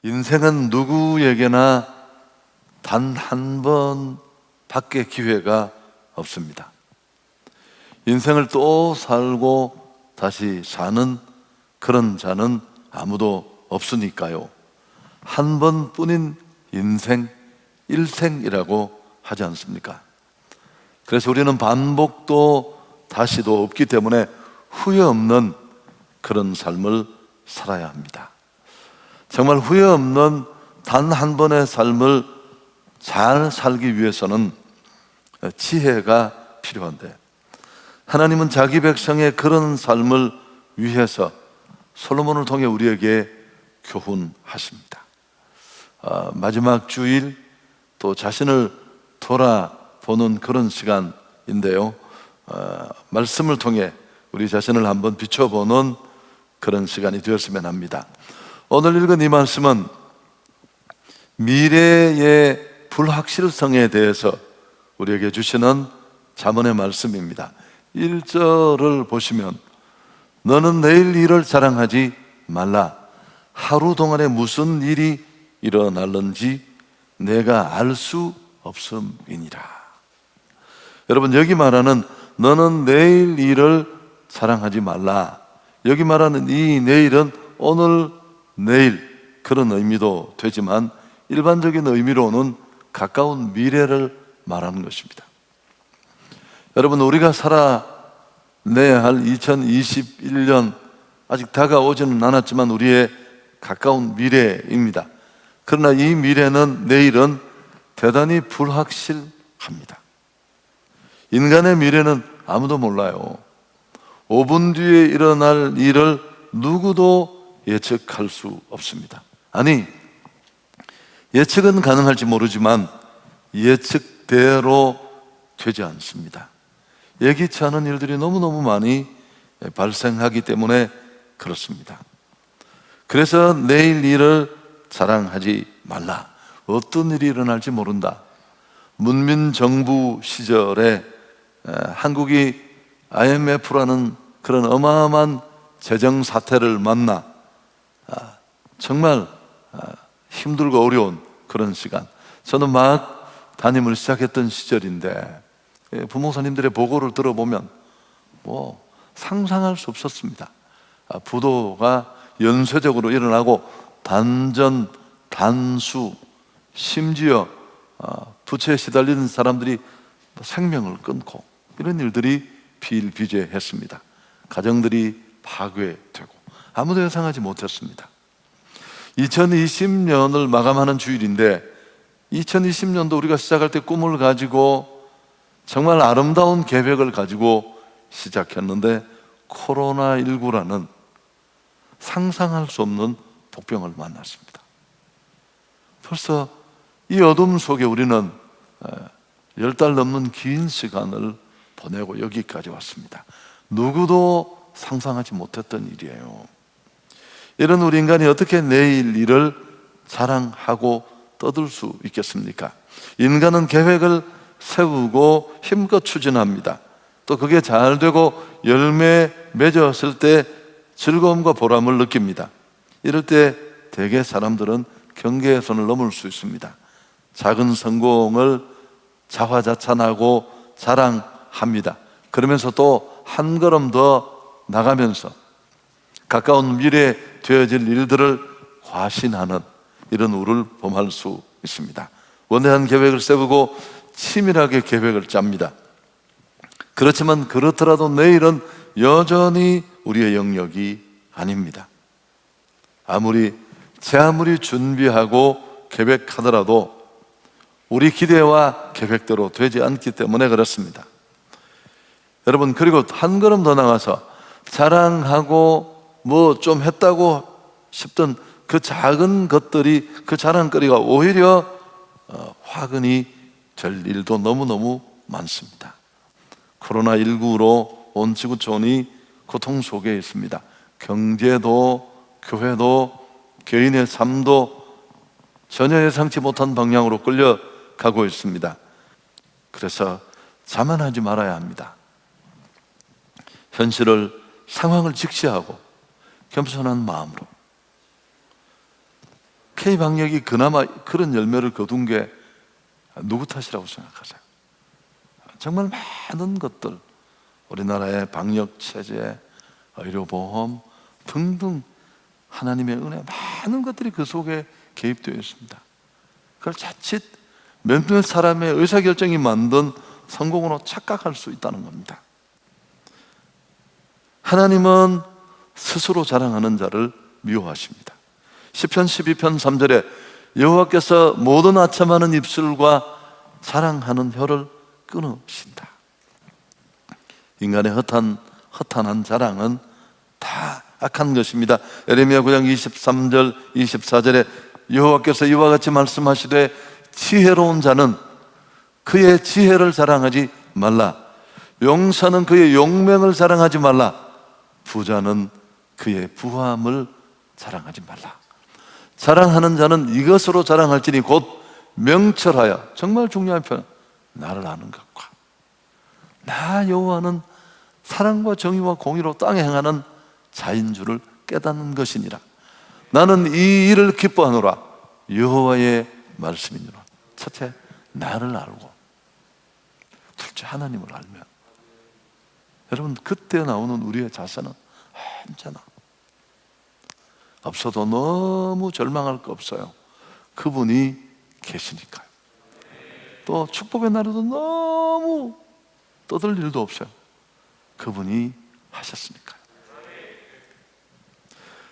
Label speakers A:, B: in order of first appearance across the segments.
A: 인생은 누구에게나 단 한 번밖에 기회가 없습니다. 인생을 또 살고 다시 사는 그런 자는 아무도 없으니까요. 한 번뿐인 인생, 일생이라고 하지 않습니까? 그래서 우리는 반복도 다시도 없기 때문에 후회 없는 그런 삶을 살아야 합니다. 정말 후회 없는 단 한 번의 삶을 잘 살기 위해서는 지혜가 필요한데, 하나님은 자기 백성의 그런 삶을 위해서 솔로몬을 통해 우리에게 교훈하십니다. 마지막 주일 또 자신을 돌아보는 그런 시간인데요, 말씀을 통해 우리 자신을 한번 비춰보는 그런 시간이 되었으면 합니다. 오늘 읽은 이 말씀은 미래의 불확실성에 대해서 우리에게 주시는 잠언의 말씀입니다. 1절을 보시면, 너는 내일 일을 자랑하지 말라. 하루 동안에 무슨 일이 일어날는지 내가 알 수 없음이니라. 여러분, 여기 말하는 너는 내일 일을 자랑하지 말라, 여기 말하는 이 내일은 오늘, 내일 그런 의미도 되지만 일반적인 의미로는 가까운 미래를 말하는 것입니다. 여러분, 우리가 살아내야 할 2021년 아직 다가오지는 않았지만 우리의 가까운 미래입니다. 그러나 이 미래는, 내일은 대단히 불확실합니다. 인간의 미래는 아무도 몰라요. 5분 뒤에 일어날 일을 누구도 예측할 수 없습니다. 아니, 예측은 가능할지 모르지만 예측대로 되지 않습니다. 예기치 않은 일들이 너무너무 많이 발생하기 때문에 그렇습니다. 그래서 내일 일을 자랑하지 말라. 어떤 일이 일어날지 모른다. 문민정부 시절에 한국이 IMF라는 그런 어마어마한 재정 사태를 만나 정말 힘들고 어려운 그런 시간, 저는 막 담임을 시작했던 시절인데 부목사님들의 보고를 들어보면 상상할 수 없었습니다. 부도가 연쇄적으로 일어나고 단전, 단수, 심지어 부채에 시달리는 사람들이 생명을 끊고 이런 일들이 비일비재했습니다. 가정들이 파괴되고 아무도 예상하지 못했습니다. 2020년을 마감하는 주일인데, 2020년도 우리가 시작할 때 꿈을 가지고 정말 아름다운 계획을 가지고 시작했는데 코로나19라는 상상할 수 없는 복병을 만났습니다. 벌써 이 어둠 속에 우리는 10달 넘는 긴 시간을 보내고 여기까지 왔습니다. 누구도 상상하지 못했던 일이에요. 이런 우리 인간이 어떻게 내일 일을 자랑하고 떠들 수 있겠습니까? 인간은 계획을 세우고 힘껏 추진합니다. 또 그게 잘 되고 열매 맺었을 때 즐거움과 보람을 느낍니다. 이럴 때 대개 사람들은 경계의 선을 넘을 수 있습니다. 작은 성공을 자화자찬하고 자랑합니다. 그러면서 또 한 걸음 더 나가면서 가까운 미래에 되어질 일들을 과신하는 이런 우를 범할 수 있습니다. 원대한 계획을 세우고 치밀하게 계획을 짭니다. 그렇지만 그렇더라도 내일은 여전히 우리의 영역이 아닙니다. 아무리 준비하고 계획하더라도 우리 기대와 계획대로 되지 않기 때문에 그렇습니다. 여러분, 그리고 한 걸음 더 나가서 자랑하고 뭐 좀 했다고 싶던 그 작은 것들이, 그 자랑거리가 오히려 화근이 될 일도 너무너무 많습니다. 코로나19로 온 지구촌이 고통 속에 있습니다. 경제도, 교회도, 개인의 삶도 전혀 예상치 못한 방향으로 끌려가고 있습니다. 그래서 자만하지 말아야 합니다. 현실을, 상황을 직시하고 겸손한 마음으로 K방역이 그나마 그런 열매를 거둔 게 누구 탓이라고 생각하세요? 정말 많은 것들, 우리나라의 방역체제, 의료보험 등등 하나님의 은혜, 많은 것들이 그 속에 개입되어 있습니다. 그걸 자칫 몇몇 사람의 의사결정이 만든 성공으로 착각할 수 있다는 겁니다. 하나님은 스스로 자랑하는 자를 미워하십니다. 시편 12편 3절에 여호와께서 모든 아첨하는 입술과 자랑하는 혀를 끊으신다. 인간의 허탄한 자랑은 다 악한 것입니다. 예레미야 9장 23절 24절에 여호와께서 이와 같이 말씀하시되 지혜로운 자는 그의 지혜를 자랑하지 말라. 용사는 그의 용맹을 자랑하지 말라. 부자는 그의 부함을 자랑하지 말라. 자랑하는 자는 이것으로 자랑할지니 곧 명철하여, 정말 중요한 표현, 나를 아는 것과 나 여호와는 사랑과 정의와 공의로 땅에 행하는 자인 줄을 깨닫는 것이니라. 나는 이 일을 기뻐하노라. 여호와의 말씀이니라. 첫째, 나를 알고, 둘째, 하나님을 알면, 여러분, 그때 나오는 우리의 자세는 언제나 없어도 너무 절망할 거 없어요. 그분이 계시니까요. 또 축복의 날에도 너무 떠들 일도 없어요. 그분이 하셨으니까요.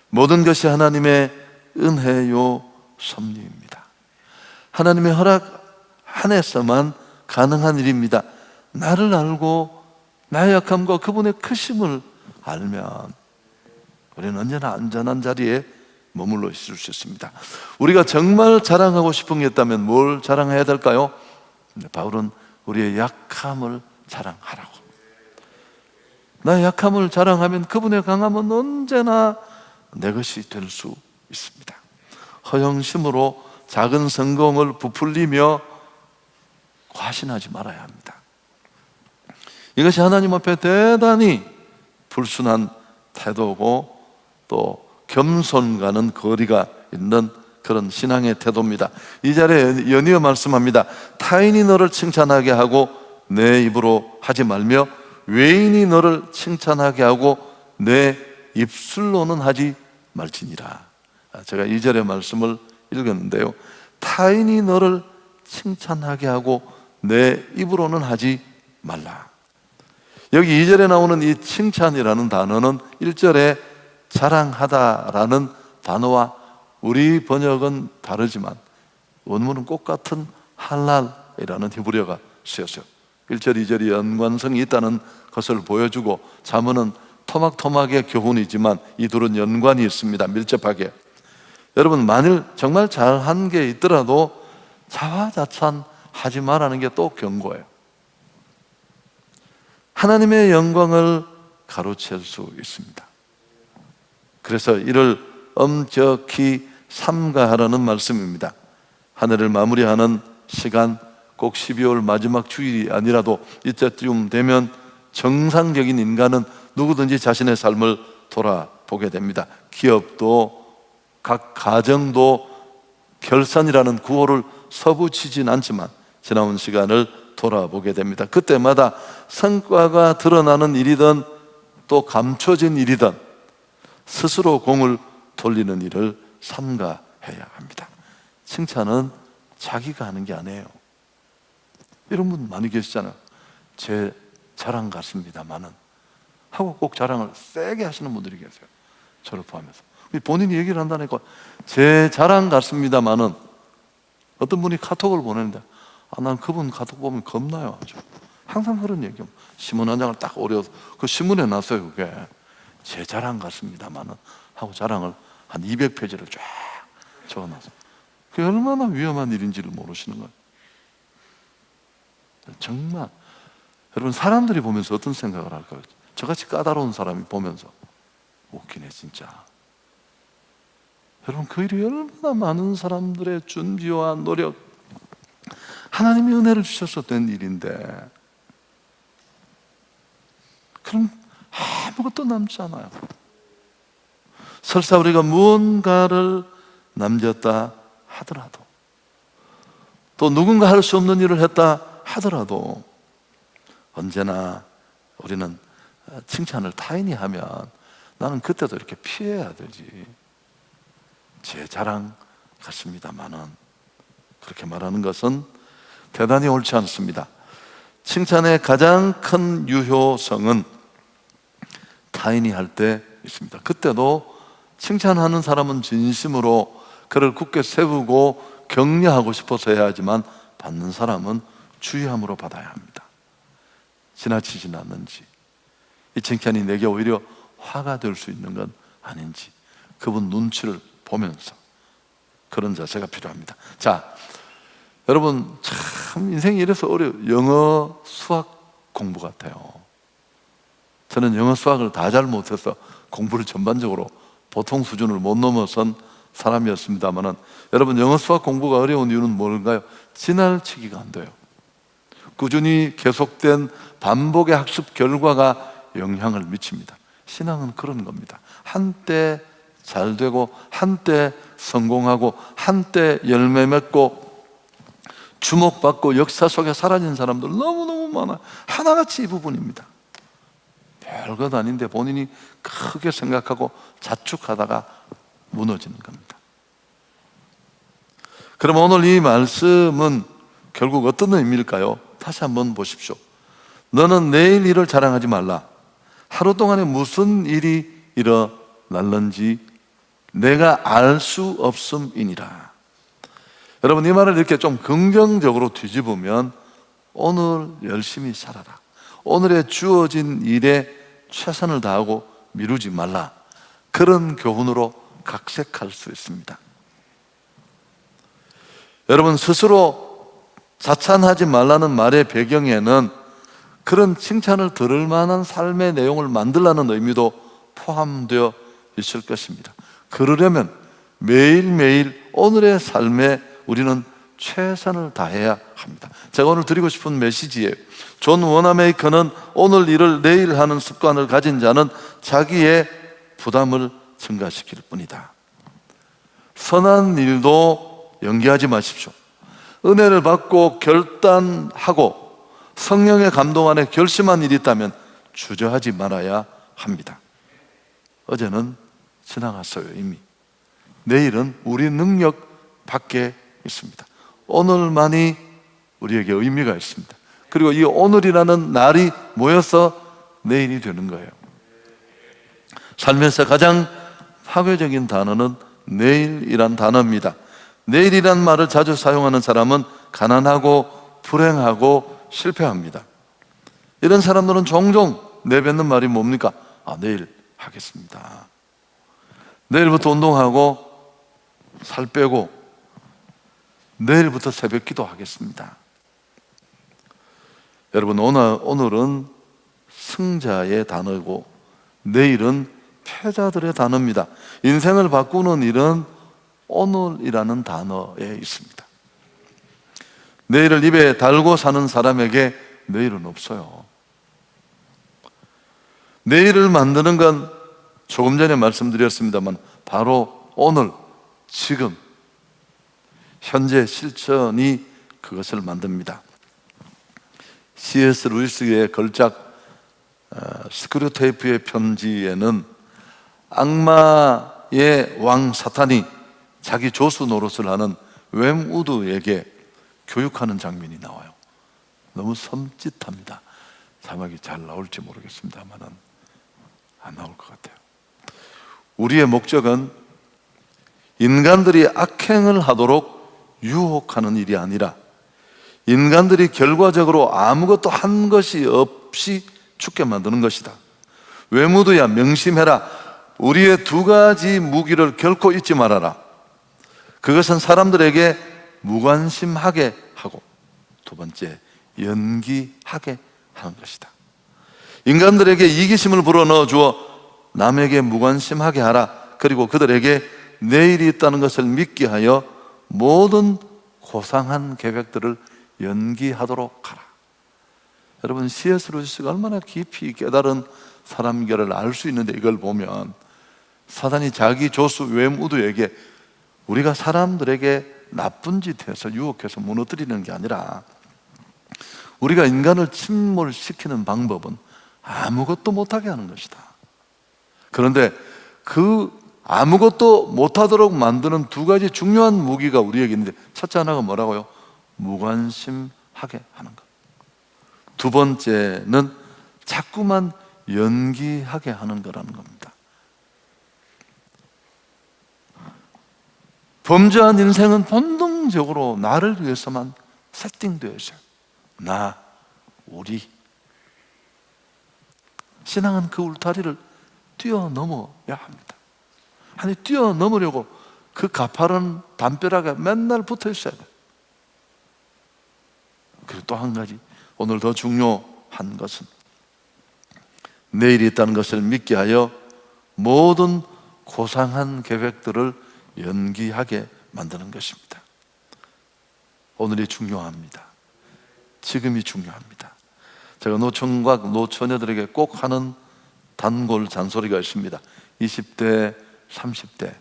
A: 모든 것이 하나님의 은혜요 섭리입니다. 하나님의 허락 안에서만 가능한 일입니다. 나를 알고 나의 약함과 그분의 크심을 알면 우리는 언제나 안전한 자리에 머물러 있을 수 있습니다. 우리가 정말 자랑하고 싶은 게 있다면 뭘 자랑해야 될까요? 바울은 우리의 약함을 자랑하라고. 나의 약함을 자랑하면 그분의 강함은 언제나 내 것이 될 수 있습니다. 허영심으로 작은 성공을 부풀리며 과신하지 말아야 합니다. 이것이 하나님 앞에 대단히 불순한 태도고 또 겸손과는 거리가 있는 그런 신앙의 태도입니다. 이 자리에 연이어 말씀합니다. 타인이 너를 칭찬하게 하고 내 입으로 하지 말며 외인이 너를 칭찬하게 하고 내 입술로는 하지 말지니라. 제가 이 절의 말씀을 읽었는데요, 타인이 너를 칭찬하게 하고 내 입으로는 하지 말라. 여기 2절에 나오는 이 칭찬이라는 단어는 1절에 자랑하다라는 단어와 우리 번역은 다르지만 원문은 똑같은 할랄이라는 히브리어가 쓰였어요. 1절, 2절이 연관성이 있다는 것을 보여주고 자문은 토막토막의 교훈이지만 이 둘은 연관이 있습니다. 밀접하게. 여러분, 만일 정말 잘한 게 있더라도 자화자찬하지 말라는 게 또 경고예요. 하나님의 영광을 가로챌 수 있습니다. 그래서 이를 엄격히 삼가하라는 말씀입니다. 한 해를 마무리하는 시간, 꼭 12월 마지막 주일이 아니라도 이때쯤 되면 정상적인 인간은 누구든지 자신의 삶을 돌아보게 됩니다. 기업도 각 가정도 결산이라는 구호를 서붙이진 않지만 지나온 시간을 돌아보게 됩니다. 그때마다 성과가 드러나는 일이든 또 감춰진 일이든 스스로 공을 돌리는 일을 삼가해야 합니다. 칭찬은 자기가 하는 게 아니에요. 이런 분 많이 계시잖아요. 제 자랑 같습니다만은 하고 꼭 자랑을 세게 하시는 분들이 계세요. 저를 포함해서. 본인이 얘기를 한다니까 제 자랑 같습니다만은 어떤 분이 카톡을 보내는데 난 그분 카톡 보면 겁나요. 아주. 항상 그런 얘기입니다. 신문 한 장을 딱 오려서 그 신문에 났어요. 그게 제 자랑 같습니다만은 하고 자랑을 한 200페이지를 쫙 적어놨어요. 그게 얼마나 위험한 일인지를 모르시는 거예요. 정말 여러분, 사람들이 보면서 어떤 생각을 할까요? 저같이 까다로운 사람이 보면서 웃기네 진짜. 여러분, 그 일이 얼마나 많은 사람들의 준비와 노력, 하나님이 은혜를 주셔서 된 일인데 그럼 아무것도 남지 않아요. 설사 우리가 무언가를 남겼다 하더라도, 또 누군가 할 수 없는 일을 했다 하더라도 언제나 우리는 칭찬을 타인이 하면 나는 그때도 이렇게 피해야 되지, 제 자랑 같습니다만은 그렇게 말하는 것은 대단히 옳지 않습니다. 칭찬의 가장 큰 유효성은 타인이 할 때 있습니다. 그때도 칭찬하는 사람은 진심으로 그를 굳게 세우고 격려하고 싶어서 해야 하지만 받는 사람은 주의함으로 받아야 합니다. 지나치진 않는지, 이 칭찬이 내게 오히려 화가 될 수 있는 건 아닌지 그분 눈치를 보면서 그런 자세가 필요합니다. 자, 여러분, 참 인생이 이래서 어려워요. 영어, 수학 공부 같아요. 저는 영어, 수학을 다 잘 못해서 공부를 전반적으로 보통 수준을 못 넘어선 사람이었습니다만, 여러분, 영어, 수학 공부가 어려운 이유는 뭘까요? 지나치기가 안 돼요. 꾸준히 계속된 반복의 학습 결과가 영향을 미칩니다. 신앙은 그런 겁니다. 한때 잘 되고 한때 성공하고 한때 열매 맺고 주목받고 역사 속에 사라진 사람들 너무너무 많아요. 하나같이 이 부분입니다. 별것 아닌데 본인이 크게 생각하고 자축하다가 무너지는 겁니다. 그럼 오늘 이 말씀은 결국 어떤 의미일까요? 다시 한번 보십시오. 너는 내일 일을 자랑하지 말라. 하루 동안에 무슨 일이 일어날는지 내가 알 수 없음이니라. 여러분, 이 말을 이렇게 좀 긍정적으로 뒤집으면 오늘 열심히 살아라, 오늘의 주어진 일에 최선을 다하고 미루지 말라, 그런 교훈으로 각색할 수 있습니다. 여러분, 스스로 자찬하지 말라는 말의 배경에는 그런 칭찬을 들을 만한 삶의 내용을 만들라는 의미도 포함되어 있을 것입니다. 그러려면 매일매일 오늘의 삶에 우리는 최선을 다해야 합니다. 제가 오늘 드리고 싶은 메시지예요. 존 워나메이커는 오늘 일을 내일 하는 습관을 가진 자는 자기의 부담을 증가시킬 뿐이다. 선한 일도 연기하지 마십시오. 은혜를 받고 결단하고 성령의 감동 안에 결심한 일이 있다면 주저하지 말아야 합니다. 어제는 지나갔어요, 이미. 내일은 우리 능력 밖에 있습니다. 오늘만이 우리에게 의미가 있습니다. 그리고 이 오늘이라는 날이 모여서 내일이 되는 거예요. 삶에서 가장 파괴적인 단어는 내일이란 단어입니다. 내일이란 말을 자주 사용하는 사람은 가난하고 불행하고 실패합니다. 이런 사람들은 종종 내뱉는 말이 뭡니까? 내일 하겠습니다. 내일부터 운동하고 살 빼고 내일부터 새벽 기도 하겠습니다. 여러분, 오늘은 승자의 단어고 내일은 패자들의 단어입니다. 인생을 바꾸는 일은 오늘이라는 단어에 있습니다. 내일을 입에 달고 사는 사람에게 내일은 없어요. 내일을 만드는 건 조금 전에 말씀드렸습니다만 바로 오늘, 지금, 현재 실천이 그것을 만듭니다. C.S. 루이스의 걸작 스크류테이프의 편지에는 악마의 왕 사탄이 자기 조수 노릇을 하는 웸우드에게 교육하는 장면이 나와요. 너무 섬찟합니다. 자막이 잘 나올지 모르겠습니다만 안 나올 것 같아요. 우리의 목적은 인간들이 악행을 하도록 유혹하는 일이 아니라 인간들이 결과적으로 아무것도 한 것이 없이 죽게 만드는 것이다. 웸우드야, 명심해라. 우리의 두 가지 무기를 결코 잊지 말아라. 그것은 사람들에게 무관심하게 하고, 두 번째, 연기하게 하는 것이다. 인간들에게 이기심을 불어넣어 주어 남에게 무관심하게 하라. 그리고 그들에게 내일이 있다는 것을 믿게 하여 모든 고상한 계획들을 연기하도록 하라. 여러분, C.S. 루이스가 얼마나 깊이 깨달은 사람인가를 알 수 있는데, 이걸 보면 사단이 자기 조수 웸우드에게 우리가 사람들에게 나쁜 짓 해서 유혹해서 무너뜨리는 게 아니라, 우리가 인간을 침몰시키는 방법은 아무것도 못하게 하는 것이다. 그런데 그 아무것도 못하도록 만드는 두 가지 중요한 무기가 우리에게 있는데, 첫째 하나가 뭐라고요? 무관심하게 하는 것. 두 번째는 자꾸만 연기하게 하는 거라는 겁니다. 범죄한 인생은 본능적으로 나를 위해서만 세팅되어 있어요. 나, 우리. 신앙은 그 울타리를 뛰어넘어야 합니다. 아니, 뛰어넘으려고 그 가파른 담벼락에 맨날 붙어 있어야 돼요. 그리고 또 한 가지, 오늘 더 중요한 것은 내일이 있다는 것을 믿게 하여 모든 고상한 계획들을 연기하게 만드는 것입니다. 오늘이 중요합니다. 지금이 중요합니다. 제가 노총과 노처녀들에게 꼭 하는 단골 잔소리가 있습니다. 20대, 30대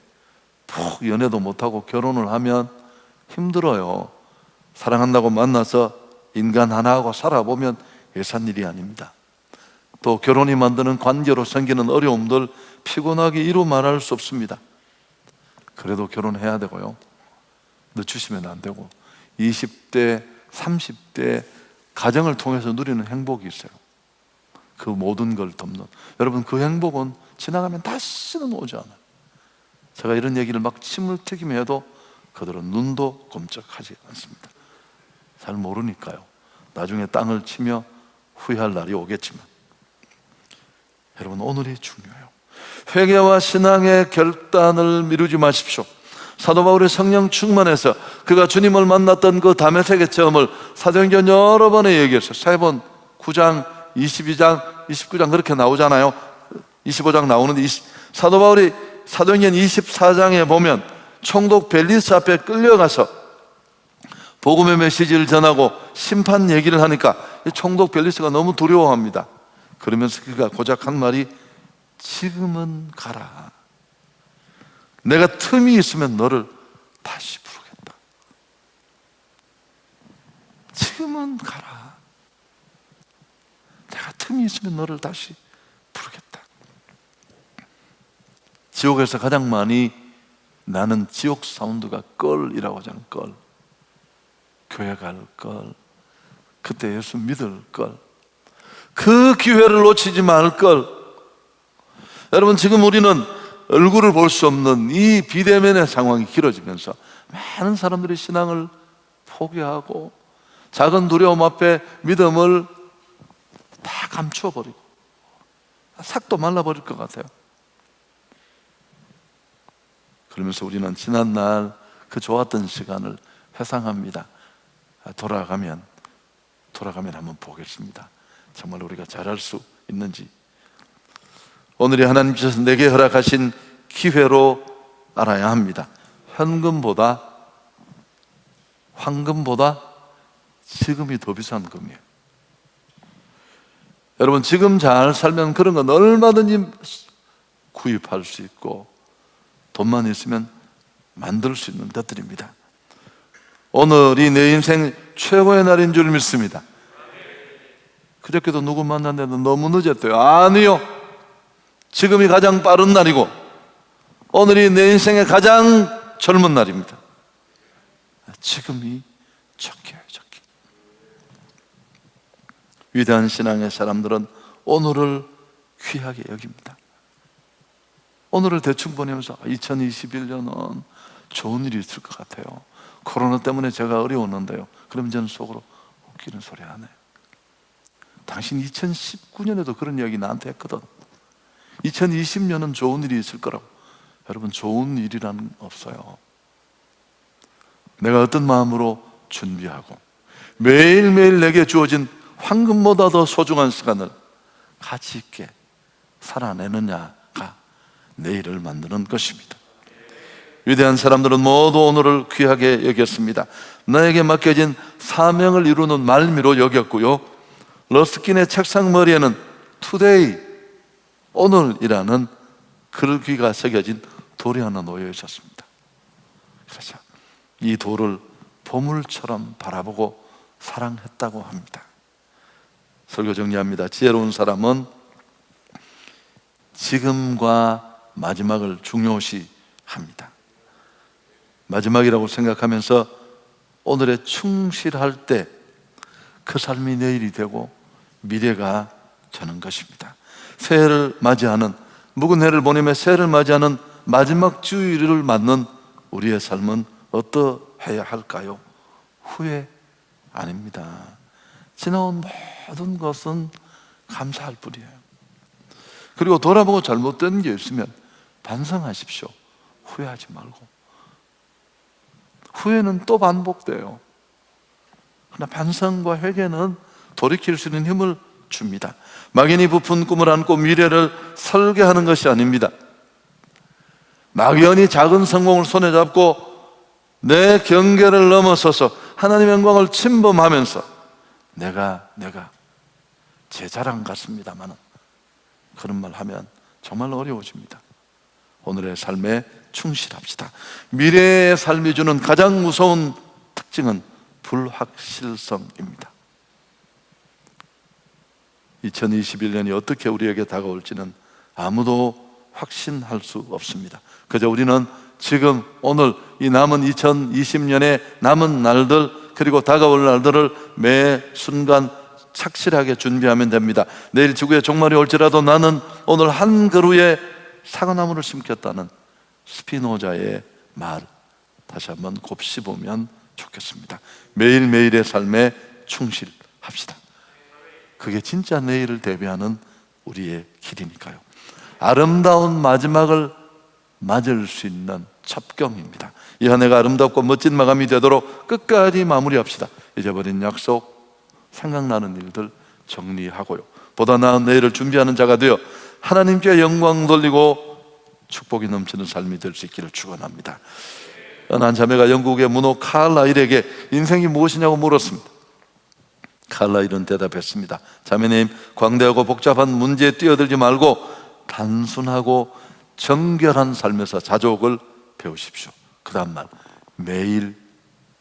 A: 푹 연애도 못하고 결혼을 하면 힘들어요. 사랑한다고 만나서 인간 하나하고 살아보면 예산 일이 아닙니다. 또 결혼이 만드는 관계로 생기는 어려움들 피곤하게 이루 말할 수 없습니다. 그래도 결혼해야 되고요, 늦추시면 안 되고, 20대, 30대 가정을 통해서 누리는 행복이 있어요. 그 모든 걸 덮는, 여러분, 그 행복은 지나가면 다시는 오지 않아요. 제가 이런 얘기를 막 침을 튀기며 해도 그들은 눈도 꼼짝하지 않습니다. 잘 모르니까요. 나중에 땅을 치며 후회할 날이 오겠지만, 여러분, 오늘이 중요해요. 회개와 신앙의 결단을 미루지 마십시오. 사도 바울이 성령 충만해서 그가 주님을 만났던 그 다메섹의 체험을 사도행전 여러 번에 얘기했어요. 3번, 9장, 22장, 29장 그렇게 나오잖아요. 25장 나오는데, 사도 바울이 사도행전 24장에 보면 총독 벨리스 앞에 끌려가서 복음의 메시지를 전하고 심판 얘기를 하니까 총독 벨리스가 너무 두려워합니다. 그러면서 그가 고작 한 말이, 지금은 가라. 내가 틈이 있으면 너를 다시 부르겠다. 지금은 가라. 내가 틈이 있으면 너를 다시 부르겠다. 지옥에서 가장 많이 나는 지옥 사운드가 껄이라고 하잖아요. 껄. 교회 갈 걸, 그때 예수 믿을 걸, 그 기회를 놓치지 말 걸. 여러분, 지금 우리는 얼굴을 볼 수 없는 이 비대면의 상황이 길어지면서 많은 사람들이 신앙을 포기하고 작은 두려움 앞에 믿음을 다 감추어버리고 삭도 말라버릴 것 같아요. 그러면서 우리는 지난날 그 좋았던 시간을 회상합니다. 돌아가면 한번 보겠습니다. 정말 우리가 잘할 수 있는지. 오늘이 하나님께서 내게 허락하신 기회로 알아야 합니다. 황금보다 지금이 더 비싼 금이에요. 여러분, 지금 잘 살면 그런 건 얼마든지 구입할 수 있고 돈만 있으면 만들 수 있는 것들입니다. 오늘이 내 인생 최고의 날인 줄 믿습니다. 그저께도 누구 만났는데 너무 늦었대요. 아니요, 지금이 가장 빠른 날이고 오늘이 내 인생의 가장 젊은 날입니다. 지금이 적기예요, 적기. 위대한 신앙의 사람들은 오늘을 귀하게 여깁니다. 오늘을 대충 보내면서 2021년은 좋은 일이 있을 것 같아요. 코로나 때문에 제가 어려웠는데요. 그럼 저는 속으로 웃기는 소리 안 해요. 당신 2019년에도 그런 이야기 나한테 했거든. 2020년은 좋은 일이 있을 거라고. 여러분, 좋은 일이란 없어요. 내가 어떤 마음으로 준비하고 매일매일 내게 주어진 황금보다 더 소중한 시간을 가치 있게 살아내느냐가 내일을 만드는 것입니다. 위대한 사람들은 모두 오늘을 귀하게 여겼습니다. 나에게 맡겨진 사명을 이루는 말미로 여겼고요, 러스킨의 책상 머리에는 today, 오늘이라는 글귀가 새겨진 돌이 하나 놓여 있었습니다. 그래서 이 돌을 보물처럼 바라보고 사랑했다고 합니다. 설교 정리합니다. 지혜로운 사람은 지금과 마지막을 중요시합니다. 마지막이라고 생각하면서 오늘에 충실할 때 그 삶이 내일이 되고 미래가 되는 것입니다. 새해를 맞이하는, 묵은 해를 보내며 새해를 맞이하는 마지막 주일을 맞는 우리의 삶은 어떠해야 할까요? 후회 아닙니다. 지나온 모든 것은 감사할 뿐이에요. 그리고 돌아보고 잘못된 게 있으면 반성하십시오. 후회하지 말고. 후회는 또 반복돼요. 그러나 반성과 회개는 돌이킬 수 있는 힘을 줍니다. 막연히 부푼 꿈을 안고 미래를 설계하는 것이 아닙니다. 막연히 작은 성공을 손에 잡고 내 경계를 넘어서서 하나님의 영광을 침범하면서 내가 제 자랑 같습니다만 그런 말 하면 정말 어려워집니다. 오늘의 삶에 충실합시다. 미래의 삶이 주는 가장 무서운 특징은 불확실성입니다. 2021년이 어떻게 우리에게 다가올지는 아무도 확신할 수 없습니다. 그저 우리는 지금 오늘 이 남은 2020년의 남은 날들, 그리고 다가올 날들을 매 순간 착실하게 준비하면 됩니다. 내일 지구에 종말이 올지라도 나는 오늘 한 그루의 사과나무를 심겠다는 스피노자의 말 다시 한번 곱씹으면 좋겠습니다. 매일매일의 삶에 충실합시다. 그게 진짜 내일을 대비하는 우리의 길이니까요. 아름다운 마지막을 맞을 수 있는 첩경입니다. 이 한 해가 아름답고 멋진 마감이 되도록 끝까지 마무리합시다. 잊어버린 약속, 생각나는 일들 정리하고요. 보다 나은 내일을 준비하는 자가 되어 하나님께 영광 돌리고 축복이 넘치는 삶이 될 수 있기를 축원합니다. 한 자매가 영국의 문호 칼라일에게 인생이 무엇이냐고 물었습니다. 칼라일은 대답했습니다. 자매님, 광대하고 복잡한 문제에 뛰어들지 말고 단순하고 정결한 삶에서 자족을 배우십시오. 그 다음 말, 매일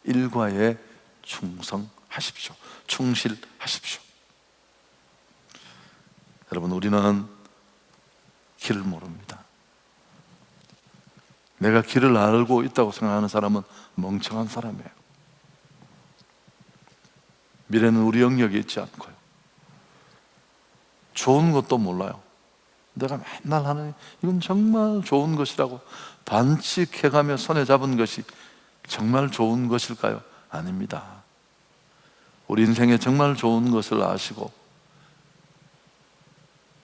A: 일과에 충성하십시오. 충실하십시오. 여러분, 우리는 길을 모릅니다. 내가 길을 알고 있다고 생각하는 사람은 멍청한 사람이에요. 미래는 우리 영역에 있지 않고요. 좋은 것도 몰라요. 내가 맨날 하는 이건 정말 좋은 것이라고 반칙해가며 손에 잡은 것이 정말 좋은 것일까요? 아닙니다. 우리 인생에 정말 좋은 것을 아시고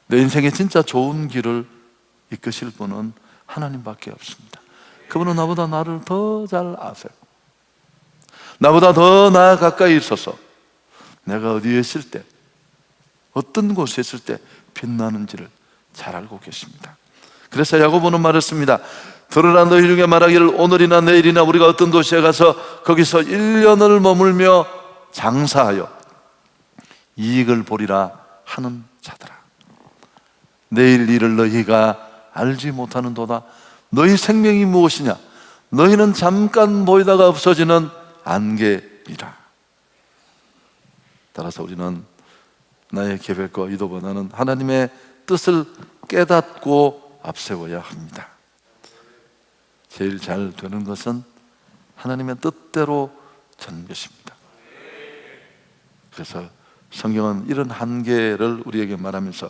A: 내 인생에 진짜 좋은 길을 이끄실 분은 하나님밖에 없습니다. 그분은 나보다 나를 더 잘 아세요. 나보다 더 나 가까이 있어서 내가 어디에 있을 때, 어떤 곳에 있을 때 빛나는지를 잘 알고 계십니다. 그래서 야고보는 말했습니다. 들으라 너희 중에 말하기를 오늘이나 내일이나 우리가 어떤 도시에 가서 거기서 1년을 머물며 장사하여 이익을 보리라 하는 자들아, 내일 일을 너희가 알지 못하는도다. 너희 생명이 무엇이냐? 너희는 잠깐 보이다가 없어지는 안개이라. 따라서 우리는 나의 계획과 의도보다는 하나님의 뜻을 깨닫고 앞세워야 합니다. 제일 잘 되는 것은 하나님의 뜻대로 되는 것입니다. 그래서 성경은 이런 한계를 우리에게 말하면서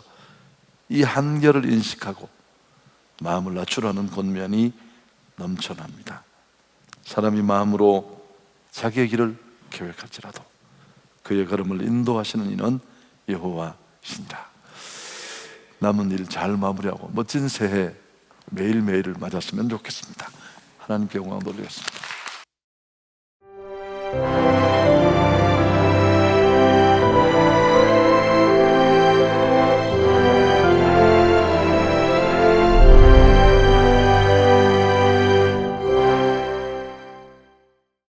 A: 이 한계를 인식하고 마음을 낮추라는 권면이 넘쳐납니다. 사람이 마음으로 자기의 길을 계획할지라도 그의 걸음을 인도하시는 이는 여호와시니라. 남은 일 잘 마무리하고 멋진 새해 매일매일을 맞았으면 좋겠습니다. 하나님께 영광 돌리겠습니다.